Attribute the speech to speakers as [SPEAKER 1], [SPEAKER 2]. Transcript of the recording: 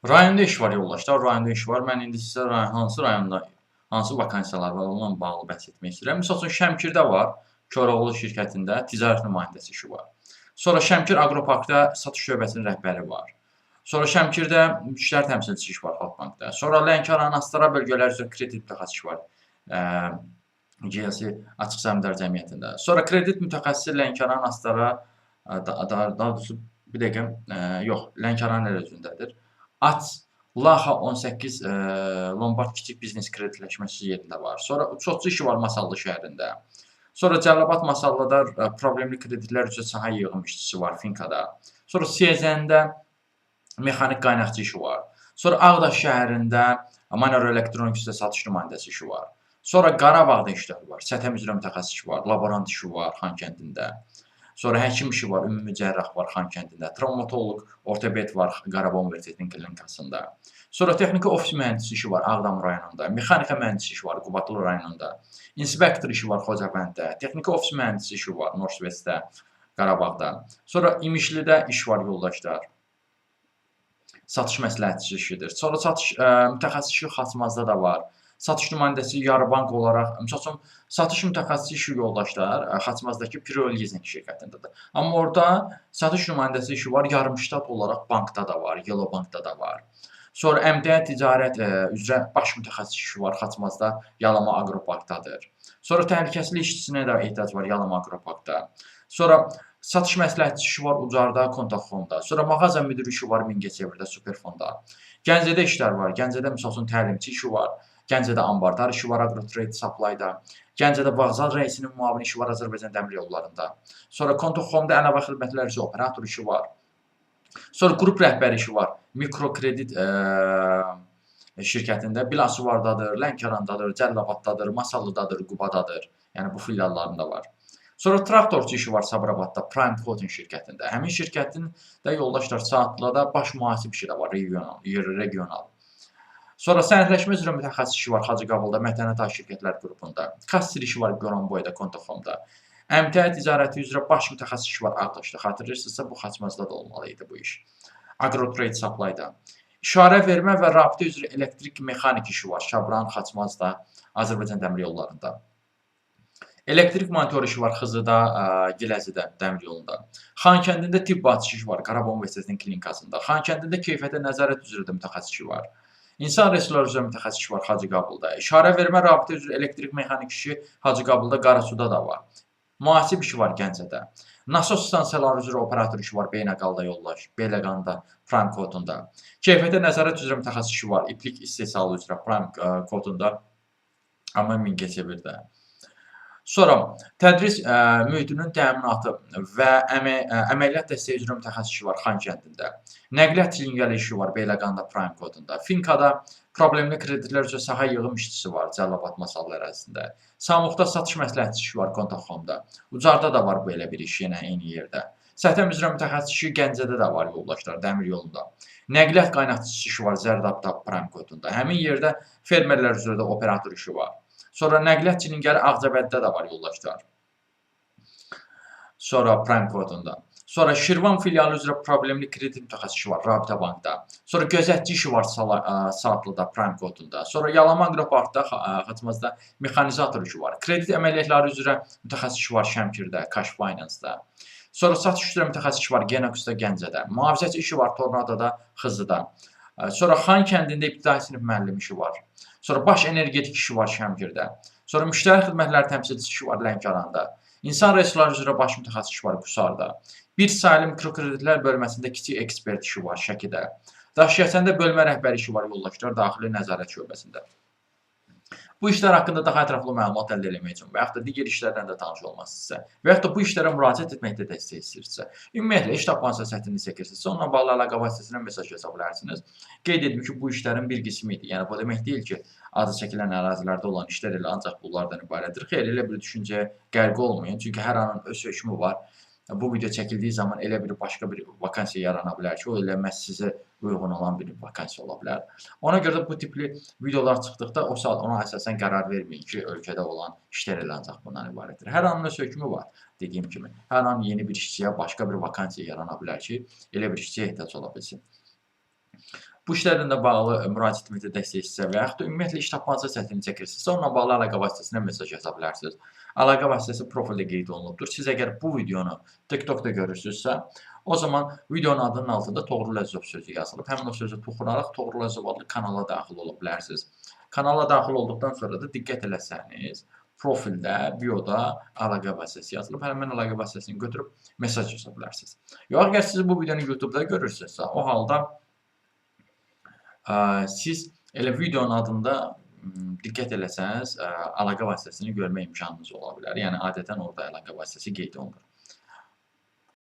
[SPEAKER 1] Rayonda iş var yoldaşlar, rayonda iş var. Mən indi sizə hansı rayonda, hansı vakansiyalar var, onunla bağlı bəhs etmək istəyirəm. Məsəl üçün Şəmkirdə var, Koroğlu şirkətində ticarət nümayəndəsi işi var. Sonra Şəmkir Aqroparkda satış şöbəsinin rəhbəri var. Sonra Şəmkirdə müştəri təmsilçisi iş var Halkbankda. Sonra Lənkəran Astara bölgələri üzrə kredit mütəxəssisi var. GLC Açıq Səhmdar Cəmiyyətində. Sonra kredit mütəxəssisi Lənkəran Astara daha doğrusu bir dəqiqə yox, Lənkəran özündədir. Laxa 18 Lombard kiçik biznes kreditləşməsi yerində var. Sonra uçotçu işi var Masallı şəhərində. Sonra Cəlilabad Masallıda problemli kreditlər üzrə sahə yığım işçisi var Finkada. Sonra CZN-də mexanik qaynaqçı işi var. Sonra Ağdaş şəhərində Manor Elektronik üzrə satış nümayəndəsi işi var. Sonra Qarabağda işlər var. Səthəm üzrə mütəxəssis işi var. Laborant işi var Xankəndində. Sonra həkim işi var, ümumi cərrah var Xankəndində. Travmatoloq, ortoped var Qarabağ Universitetinin klinikasında. Sonra texniki ofis mühəndisi işi var Ağdam rayonunda. Mexanika mühəndisi işi var Qubadlı rayonunda. İnspektor işi var Xocavənddə. Texniki ofis mühəndisi işi var Northwestdə, Qarabağda. Sonra İmişlidə iş var yoldaşlar. Satış məsləhətçisi işidir. Sonra satış mütəxəssis işi Xaçmazda da var. Satış nümayəndəsi Yarbank olaraq, məsəl üçün satış mütəxəssisi işi yoldaşlar Xaçmazdakı Pirol Leasing şirkətindədir. Amma orada satış nümayəndəsi işi var, yarımştat olaraq bankda da var, Yellow Bankda da var. Sonra əmtəə ticarət üzrə baş mütəxəssis işi var Xaçmazda, Yalama Aqroparkdadır. Sonra təhlükəsizlik işçisinə də ehtiyac var Yalama Aqroparkda. Sonra satış məsləhətçisi işi var Ucarda, Kontafonda. Sonra mağaza müdiri işi var Mingəçevirdə, Superfonda. Gəncədə işlər var. Gəncədə məsəl üçün təlimçi işi var. Gəncədə ambardar işi var Agrotrade Supply-da. Gəncədə vağzal rəisinin müavini işi var Azərbaycan Dəmir Yollarında. Sonra Kontoxomda əlavə xidmətlər üzrə operator işi var. Sonra qrup rəhbəri işi var. Mikrokredit şirkətində Biləsuvardadır, Lənkərandadır, Cəlilabaddadır, Masallıdadır, Qubadadır. Yəni bu filiallarında var. Sonra traktorçu işi var Sabirabadda, Prime Coating şirkətində. Həmin şirkətin də yoldaşlar Saatlıda baş mühasib işi də var, regional. Sonra sənədləşmə üzrə mütəxəssis işi var Hacıqabulda, Mətənət Ay şirkətlər qrupunda. Kassir işi var Goranboyda, Kontoxomda. Əmtəə ticarəti üzrə baş mütəxəssis işi var Ağdaşda. Xatırlayırsınızsa bu Xaçmazda da olmalı idi bu iş. Agrotrade Supply-da. İşarə vermə və rabitə üzrə elektrik mexanik işi var Şabran, Xaçmazda, Azərbaycan Dəmir Yollarında. Elektrik monitör işi var Xızıda, Giləzidə, Dəmir yolunda. Xankəndində tibb bacısı işi var Qarabağ Universitetinin klinikasında. Xankəndində keyfiyyətə nəzarət üzrə də mütəxəssis işi var. İnsan resursları üzrə mütəxəssis işi var Hacıqabulda. İşarə vermə rabitə üzrə elektrik mexanik işi Hacıqabulda, Qarasuda da var. Mühasib işi var Gəncədə. Nasos stansiyaları üzrə operator işi var Beynəqalda yoldaş, Beyləqanda, Prime kodunda. Keyfiyyətə nəzarət üzrə mütəxəssis işi var iplik istehsalı üzrə Prime kodunda, amma Mingəçevirdə. Sonra tədris mühitinin təminatı və əməliyyat dəstəyi üzrə mütəxəssis işi var Xankəndində. Nəqliyyat çilingəli işi var Beyləqanda, Prime kodunda. Finkada problemli kreditlər üzrə sahə yığım işçisi var Cəlilabad Masallı ərazisində. Samuqda satış məsləhətçisi işi var Kontaxomda. Ucarda da var belə bir iş yenə eyni yerdə. Səthəm üzrə mütəxəssis işi Gəncədə də var yoldaşlar, Dəmir yolunda. Nəqliyyat qaynaqçısı işi var Zərdabda, Prime kodunda. Həmin yerdə fermerlər üzrə də operator işi var. Sonra nəqliyyat çilingəli Ağcabəddə də var yoldaşlar. Sonra Prime kodunda. Sonra Şirvan filialı üzrə problemli kredit mütəxəssisi var Rabitə Bankda. Sonra gözətçi işi var Saatlıda, Prime kodunda. Sonra Yalama Aqroparkda, Xaçmazda mexanizator işi var. Kredit əməliyyatları üzrə mütəxəssis işi var Şəmkirdə, Cash Finance-da. Sonra satış üzrə mütəxəssis işi var Genox'da, Gəncədə. Mühafizəçi işi var Tornadoda, Xızıda. Sonra Xankəndində ibtidai sinif müəllimi işi var. Sonra baş energetik işi var Şəmkirdə. Sonra müştəri xidmətləri təmsilçisi işi var Lənkəranda. İnsan resursları üzrə baş mütəxəssis işi var Qusarda. Bir sayılı mikrokreditlər bölməsində kiçik ekspert işi var Şəkidə. Daşıyəçəndə bölmə rəhbəri işi var yoldaşlar Daxili Nəzarət şöbəsində. Bu işlər haqqında daha ətraflı məlumat əldə etmək üçün və yaxud da digər işlərdən də tanış olmaq istəyirsə və yaxud da bu işlərə müraciət etməkdə dəstək istəyirsə, ümumiyyətlə iş tapmanızda çətinlik çəkirsinizsə, onunla bağlı əlaqə vasitəsilə mesaj yaza bilərsiniz. Qeyd edim ki, bu işlərin bir qismi idi. Yəni bu demək deyil ki, adı çəkilən ərazilərdə olan işlər elə ancaq bunlardan ibarətdir. Xeyr, elə bir düşüncəyə qərq olmayın. Çünki hər anın öz hökmü var. Bu video çəkildiyi zaman elə bir başqa bir vakansiya yarana bilər ki, o elə məhz sizə uyğun olan bir vakansiya ola bilər. Ona görə də bu tipli videolar çıxdıqda o saat ona əsasən qərar verməyin ki, ölkədə olan işlər elə ancaq bundan ibarətdir. Hər anın öz hökmü var, dediyim kimi. Hər an yeni bir işçiyə başqa bir vakansiya yarana bilər ki, elə bir işçiyə ehtiyac ola bilsin. Bu işlərlə də bağlı müraciət etmək istəyirsinizsə və yaxud da ümumiyyətlə iş tapmacı çətinlik çəkirsinizsə, onunla bağlı əlaqə vasitəsinə mesaj yaza bilərsiniz. Əlaqə vasitəsi profildə qeyd olunubdur. Siz əgər bu videonu TikTokda görürsünüzsə, o zaman videonun adının altında Toğrul Əzizov sözü yazılıb. Həmin o sözə toxunaraq Toğrul Əzizov adlı kanala daxil ola bilərsiniz. Kanala daxil olduqdan sonra da diqqət eləsəniz, profildə, bioda əlaqə vasitəsi yazılıb. Həmin əlaqə vasitəsini götürüb mesaj yaza bilərsiniz. Yox, əgər siz bu videonu YouTube-da görürsünüzsə, o halda siz elə videonun adında diqqət eləsəniz, əlaqə vasitəsini görmə imkanınız ola bilər. Yəni adətən orada əlaqə vasitəsi qeyd olunur.